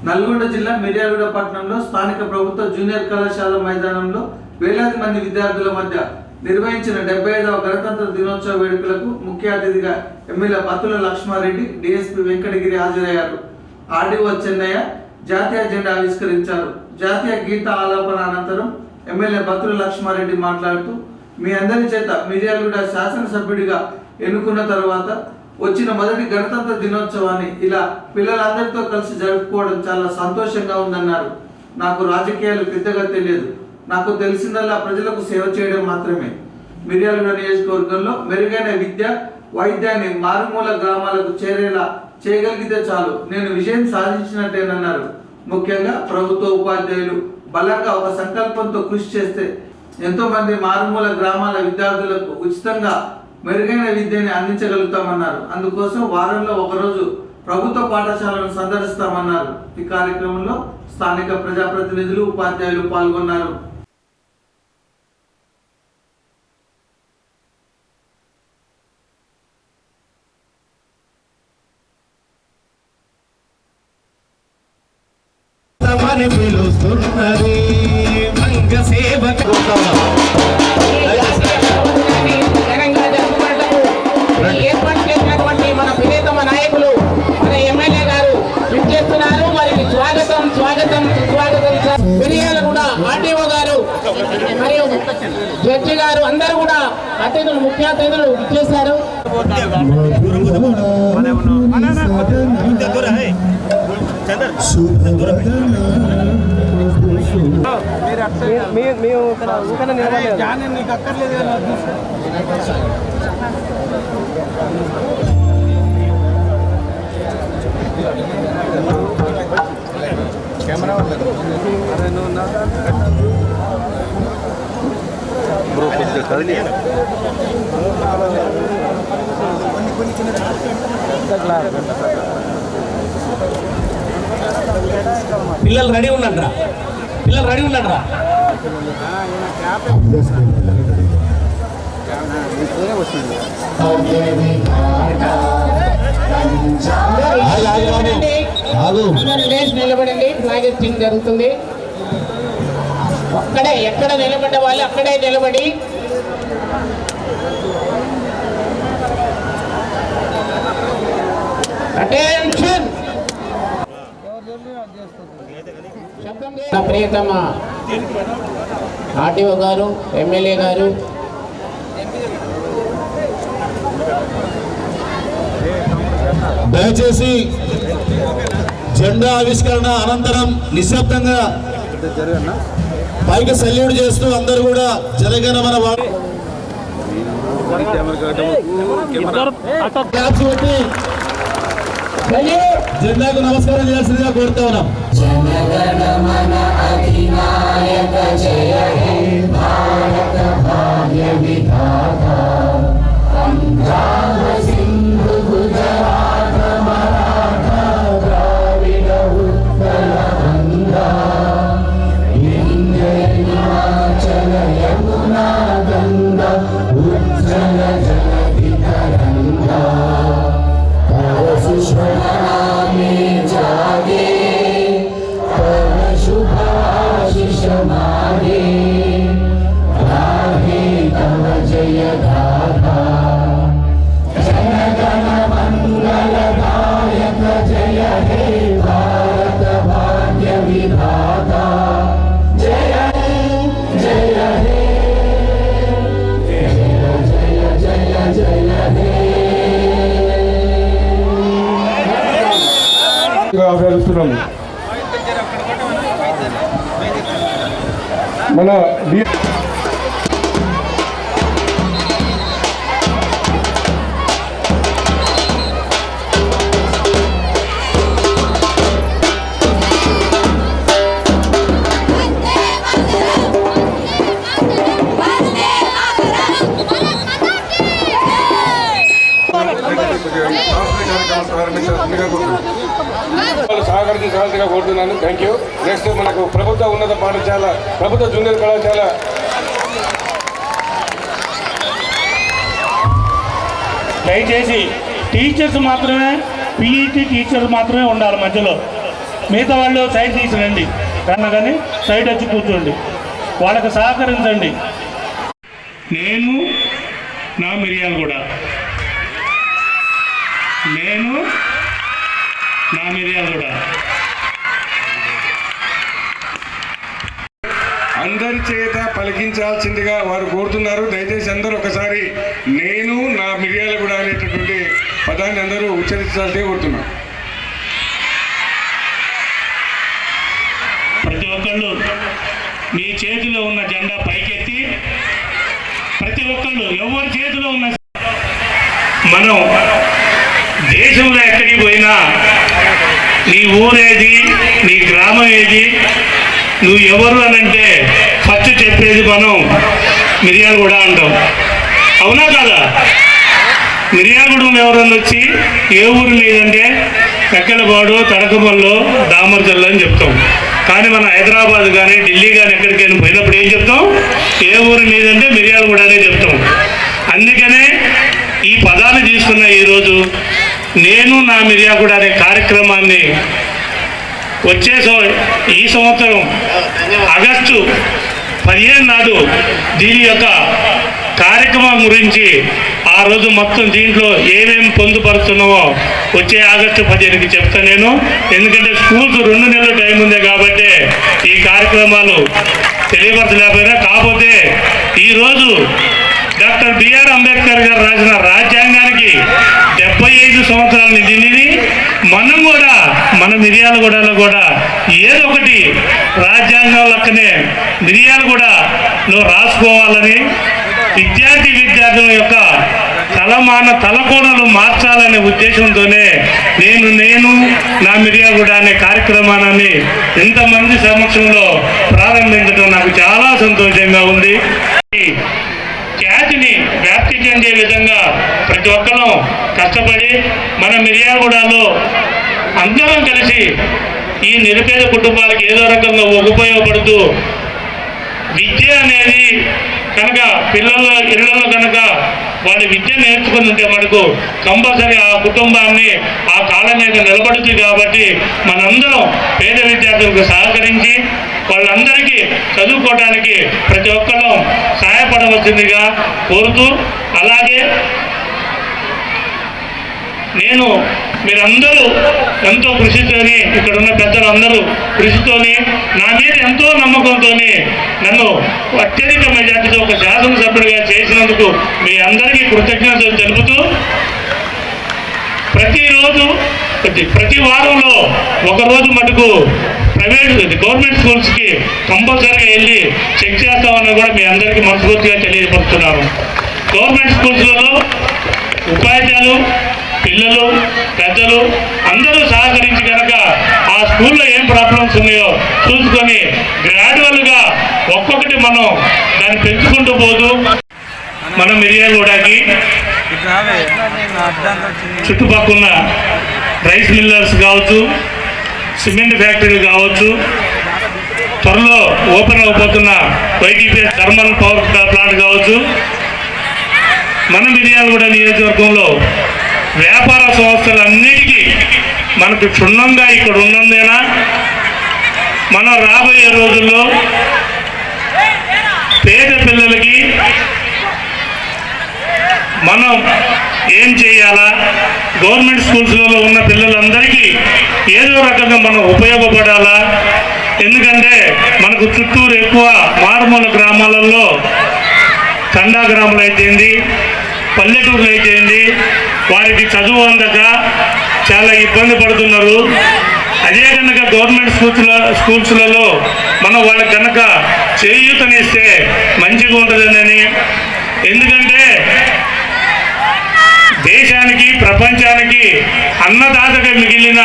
నల్గొండ జిల్లా మిర్యాలగూడ పట్టణంలో స్థానిక ప్రభుత్వ జూనియర్ కళాశాల మైదానంలో వేలాది మంది విద్యార్థుల మధ్య నిర్వహించిన 75వ గణతంత్ర దినోత్సవ వేడుకలకు ముఖ్య అతిథిగా ఎమ్మెల్యే పత్తుల లక్ష్మారెడ్డి, డిఎస్పీ వెంకటగిరి హాజరయ్యారు. ఆర్డీఓ చెన్నయ్య జాతీయ జెండా ఆవిష్కరించారు. జాతీయ గీత ఆలాపన అనంతరం ఎమ్మెల్యే పత్తుల లక్ష్మారెడ్డి మాట్లాడుతూ, మీ అందరి చేత మిర్యాలగూడ శాసనసభ్యుడిగా ఎన్నుకున్న తర్వాత వచ్చిన మొదటి గణతంత్ర దినోత్సవాన్ని ఇలా పిల్లలందరితో కలిసి జరుపుకోవడం చాలా సంతోషంగా ఉందన్నారు. నాకు రాజకీయాలు పెద్దగా తెలియదు, నాకు తెలిసిందల్లా ప్రజలకు సేవ చేయడం మాత్రమే. మిర్యాలగూడ నియోజకవర్గంలో మెరుగైన విద్య, వైద్యాన్ని మారుమూల గ్రామాలకు చేరేలా చేయగలిగితే చాలు నేను విజయం సాధించినట్టేనన్నారు. ముఖ్యంగా ప్రభుత్వ ఉపాధ్యాయులు బలంగా ఒక సంకల్పంతో కృషి చేస్తే ఎంతో మంది మారుమూల గ్రామాల విద్యార్థులకు ఉచితంగా మెరుగైన విద్యని అందించగలుగుతామన్నారు. అందుకోసం వారంలో ఒకరోజు ప్రభుత్వ పాఠశాలను సందర్శిస్తామన్నారు. ఈ కార్యక్రమంలో స్థానిక ప్రజాప్రతినిధులు, ఉపాధ్యాయులు పాల్గొన్నారు. మన ప్రియతమ నాయకులు మన ఎమ్మెల్యే గారు విచ్చేస్తున్నారు. వారికి స్వాగతం స్వాగతం సుస్వాగతం. మిర్యాలగూడ ఆర్డీఓ గారు మరియు జడ్జి గారు అందరూ కూడా అతిథులు, ముఖ్య అతిథులు విచ్చేశారు. పిల్లలు రెడీ ఉన్నట్రా, పిల్లలు రెడీ ఉన్నట్రా. నిలబడండి, ఫ్లాగ్ హాయిస్టింగ్ జరుగుతుంది. అక్కడే ఎక్కడ నిలబడ్డ వాళ్ళు అక్కడే నిలబడి అటెన్షన్. నా ప్రియతమ ఆర్టీఓ గారు, ఎమ్మెల్యే గారు, దయచేసి జెండా ఆవిష్కరణ అనంతరం నిశ్శబ్దంగా పైకి సెల్యూట్ చేస్తూ అందరూ కూడా జనగణమన వాడు జెండాకు నమస్కారం చేయాల్సిందిగా కోరుతా ఉన్నాం. జనగణమన అధినాయక జయ హే భారత భాగ్య విధాత పంజాబ్ సింధు గుజరాత మరాఠా ద్రావిడ ఉత్కల గంగా వింధ్య హిమాచల యమునా గంగా ఉజ్జల జలధి తరంగా में जागे पर शुभाशिष मारे राहे तव जय गाथा जनगण मंगलदायक जय हे भारत भाग्य विधाता जय जय हे जय जय जय हे మన సహకరించాల్సిందిగా కోరుతున్నాను. Thank you. నెక్స్ట్ మనకు ప్రభుత్వ ఉన్నత పాఠశాల, ప్రభుత్వ జూనియర్ కళాశాల దయచేసి టీచర్స్ మాత్రమే, పీఈటీ టీచర్స్ మాత్రమే ఉండాలి మధ్యలో. మిగతా వాళ్ళు సైడ్ తీసుకురండి కానీ సైడ్ వచ్చి కూర్చోండి, వాళ్ళకు సహకరించండి. నేను నా మిర్యాలగూడ, నేను నా మిర్యాలగూడ. అందరి చేత పలికించాల్సిందిగా వారు కోరుతున్నారు. దయచేసి అందరూ ఒకసారి నేను నా మిర్యాలగూడ అనేటటువంటి పదాన్ని అందరూ ఉచ్చరించాల్సి కోరుతున్నారు. ప్రతి ఒక్కళ్ళు మీ చేతిలో ఉన్న జెండా పైకెత్తి, ప్రతి ఒక్కళ్ళు ఎవరి చేతిలో ఉన్న, మనం దేశంలో ఎక్కడికి పోయినా నీ ఊరేది, నీ గ్రామం ఏది, నువ్వు ఎవరు అనంటే ఫస్ట్ చెప్పేది మనం మిర్యాలగూడ అంటాం. అవునా కదా? మిర్యాలగూడెం ఎవరన్నా వచ్చి ఏ ఊరు లేదంటే ఎక్కలపాడు, తడకమల్లో, దామర్జల్లు అని చెప్తాం. కానీ మనం హైదరాబాద్ కానీ ఢిల్లీ కానీ ఎక్కడికైనా పోయినప్పుడు ఏం చెప్తాం? ఏ ఊరు లేదంటే మిర్యాలగూడ అనే చెప్తాం. అందుకనే ఈ పదాన్ని తీసుకున్న ఈరోజు నేను నా మిర్యాలగూడ అనే కార్యక్రమాన్ని వచ్చే ఈ సంవత్సరం ఆగస్టు 15 నాడు దీని యొక్క కార్యక్రమం గురించి ఆ రోజు మొత్తం దీంట్లో ఏమేమి పొందుపరుస్తున్నామో వచ్చే ఆగస్టు 15కి చెప్తాను నేను. ఎందుకంటే స్కూల్స్ 2 నెలల టైం ఉంది కాబట్టి ఈ కార్యక్రమాలు తెలియపరచలేకపోయినా, కాకపోతే ఈరోజు డాక్టర్ బిఆర్ అంబేద్కర్ గారు రాసిన రాజ్యాంగానికి 75 సంవత్సరాలు నిండింది. మనం కూడా మన మిర్యాలగూడలో కూడా ఏదో ఒకటి రాజ్యాంగం లెక్కనే మిర్యాలగూడలో రాసుకోవాలని, విద్యార్థుల యొక్క తలకోణలు మార్చాలనే ఉద్దేశంతోనే నేను నా మిర్యాలగూడ అనే కార్యక్రమాన్ని ఇంతమంది సమక్షంలో ప్రారంభించడం నాకు చాలా సంతోషంగా ఉంది. ఖ్యాతిని వ్యాప్తి చెందే విధంగా ప్రతి ఒక్కరూ కష్టపడి మన మిర్యాలగూడలో అందరం కలిసి ఈ నిరుపేద కుటుంబాలకు ఏదో రకంగా ఉపయోగపడుతూ విద్య అనేది కనుక పిల్లల ఇళ్లలో కనుక వాళ్ళు విద్య నేర్చుకుని ఉంటే మనకు కంపల్సరీ ఆ కుటుంబాన్ని ఆ కాలం మీద నిలబడుతుంది. కాబట్టి మనందరం పేద విద్యార్థులకు సహకరించి వాళ్ళందరికీ చదువుకోవడానికి ప్రతి ఒక్కరూ సహాయపడవలసిందిగా కోరుతూ, అలాగే నేను మీరందరూ ఎంతో కృషితోని, ఇక్కడ ఉన్న పెద్దలందరూ కృషితోని, నా మీద ఎంతో నమ్మకంతో నన్ను అత్యధిక మెజార్టీతో ఒక శాసనసభ్యుడిగా చేసినందుకు మీ అందరికీ కృతజ్ఞతలు తెలుపుతూ, ప్రతిరోజు ప్రతి వారంలో ఒకరోజు మటుకు గవర్నమెంట్ స్కూల్స్కి కంపల్సరీగా వెళ్ళి చెక్ చేస్తామని కూడా మీ అందరికీ మనస్ఫూర్తిగా తెలియపరుస్తున్నాను. గవర్నమెంట్ స్కూల్స్లలో ఉపాధ్యాయులు, పిల్లలు, పెద్దలు అందరూ సహకరించి కనుక ఆ స్కూల్లో ఏం ప్రాబ్లమ్స్ ఉన్నాయో చూసుకొని గ్రాడ్యువల్గా ఒక్కొక్కటి మనం దాన్ని పెంచుకుంటూ పోతూ మన మిర్యాలగూడకి చుట్టుపక్కల రైస్ మిల్లర్స్ కావచ్చు, సిమెంట్ ఫ్యాక్టరీలు కావచ్చు, త్వరలో ఓపెన్ అయిపోతున్న వైటీపీఎస్ థర్మల్ పవర్ ప్లాంట్ కావచ్చు, మన మిర్యాలగూడ నియోజకవర్గంలో వ్యాపార సంస్థలన్నిటికీ మనకు క్షుణ్ణంగా ఇక్కడ ఉన్నందున మనం రాబోయే రోజుల్లో పేద పిల్లలకి మనం ఏం చేయాలా, గవర్నమెంట్ స్కూల్స్లలో ఉన్న పిల్లలందరికీ ఏదో రకంగా మనం ఉపయోగపడాలా. ఎందుకంటే మనకు చుట్టూరు ఎక్కువ మారుమూల గ్రామాలలో, తండా గ్రామాలు అయితేంది, పల్లెటూరులు అయితేంది, వారికి చదువు అందక చాలా ఇబ్బంది పడుతున్నారు. అదే కనుక గవర్నమెంట్ స్కూల్స్లలో మనం వాళ్ళకి కనుక చేయూతనిస్తే మంచిగా ఉంటుందని, ఎందుకంటే దేశానికి ప్రపంచానికి అన్నదాతగా మిగిలిన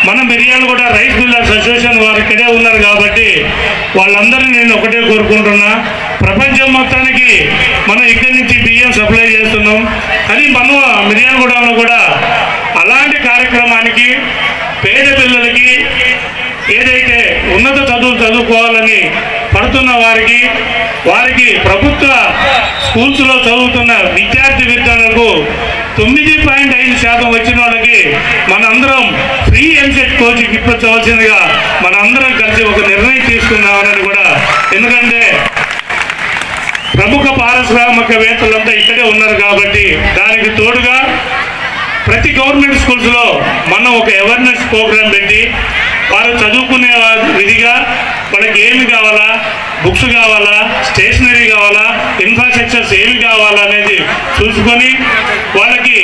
మన మిర్యాలగూడ రైస్ మిల్లర్స్ అసోసియేషన్ వారు ఇక్కడే ఉన్నారు కాబట్టి వాళ్ళందరినీ నేను ఒకటే కోరుకుంటున్నా, ప్రపంచం మొత్తానికి మనం ఇక్కడి నుంచి బియ్యం సప్లై చేస్తున్నాం. కానీ మనం మిర్యాలగూడలో కూడా అలాంటి కార్యక్రమానికి పేద పిల్లలకి ఏదైతే ఉన్నత చదువుకోవాలని పడుతున్న వారికి ప్రభుత్వ స్కూల్స్లో చదువుతున్న విద్యార్థులకు 9.5% వచ్చిన వాళ్ళకి మనందరం ఫ్రీ ఫ్రీ ఎంసెట్ కోచింగ్ ఇప్పించవలసిందిగా మనందరం కలిసి ఒక నిర్ణయం తీసుకుందామని కూడా, ఎందుకంటే ప్రముఖ పారిశ్రామికవేత్తలంతా ఇక్కడే ఉన్నారు కాబట్టి దానికి తోడుగా ప్రతి గవర్నమెంట్ స్కూల్స్లో మనం ఒక అవేర్నెస్ ప్రోగ్రామ్ పెట్టి వారు చదువుకునే విధిగా వాళ్ళకి ఏమి కావాలా, బుక్స్ కావాలా, స్టేషనరీ కావాలా, ఇన్ఫ్రాస్ట్రక్చర్స్ ఏమి కావాలా అనేది చూసుకొని వాళ్ళకి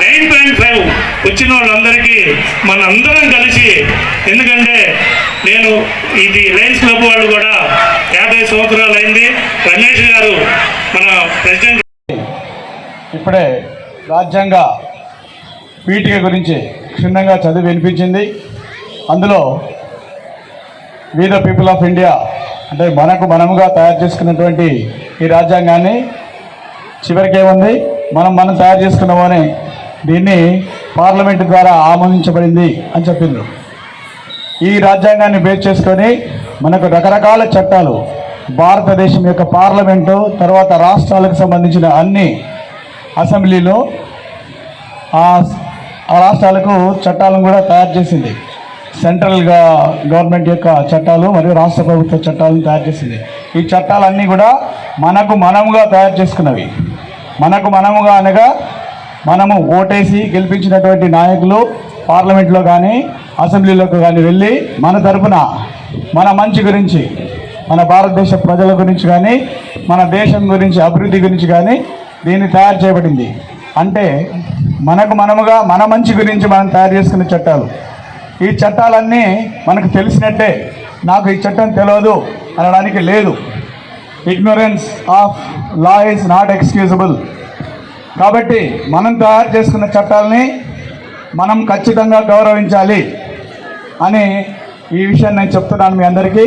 9.5 వచ్చిన వాళ్ళందరికీ మనందరం కలిసి, ఎందుకంటే నేను ఇది లయన్స్ క్లబ్ వాళ్ళు కూడా 50 సంవత్సరాలు అయింది. రమేష్ గారు మన ప్రెసిడెంట్ ఇప్పుడే రాజ్యాంగ పీఠిక గురించి క్షుణ్ణంగా చదివి వినిపించింది. అందులో we the people of India అంటే మనముగా తయారు చేసుకున్నటువంటి ఈ రాజ్యాంగాన్ని చివరికి ఏముంది, మనం తయారు చేసుకున్నామని దీన్ని పార్లమెంటు ద్వారా ఆమోదించబడింది అని చెప్పిండ్రు. ఈ రాజ్యాంగాన్ని బేస్ చేసుకొని మనకు రకరకాల చట్టాలు భారతదేశం యొక్క పార్లమెంటు, తర్వాత రాష్ట్రాలకు సంబంధించిన అన్ని అసెంబ్లీలో ఆ రాష్ట్రాలకు చట్టాలను కూడా తయారు చేసింది. సెంట్రల్ గవర్నమెంట్ యొక్క చట్టాలు మరియు రాష్ట్ర ప్రభుత్వ చట్టాలను తయారు చేసింది. ఈ చట్టాలన్నీ కూడా మనముగా తయారు చేసుకున్నవి. మనముగా అనగా మనము ఓటేసి గెలిపించినటువంటి నాయకులు పార్లమెంట్లో కానీ అసెంబ్లీలోకి కానీ వెళ్ళి మన తరపున మన మంచి గురించి, మన భారతదేశ ప్రజల గురించి కానీ, మన దేశం గురించి, అభివృద్ధి గురించి కానీ దీన్ని తయారు చేయబడింది. అంటే మనముగా మన మంచి గురించి మనం తయారు చేసుకున్న చట్టాలు. ఈ చట్టాలన్నీ మనకు తెలిసినట్టే, నాకు ఈ చట్టం తెలియదు అనడానికి లేదు. Ignorance of law is not excusable. కాబట్టి మనం తయారు చేసుకున్న చట్టాలని మనం ఖచ్చితంగా గౌరవించాలి అని ఈ విషయాన్ని నేను చెప్తున్నాను మీ అందరికీ.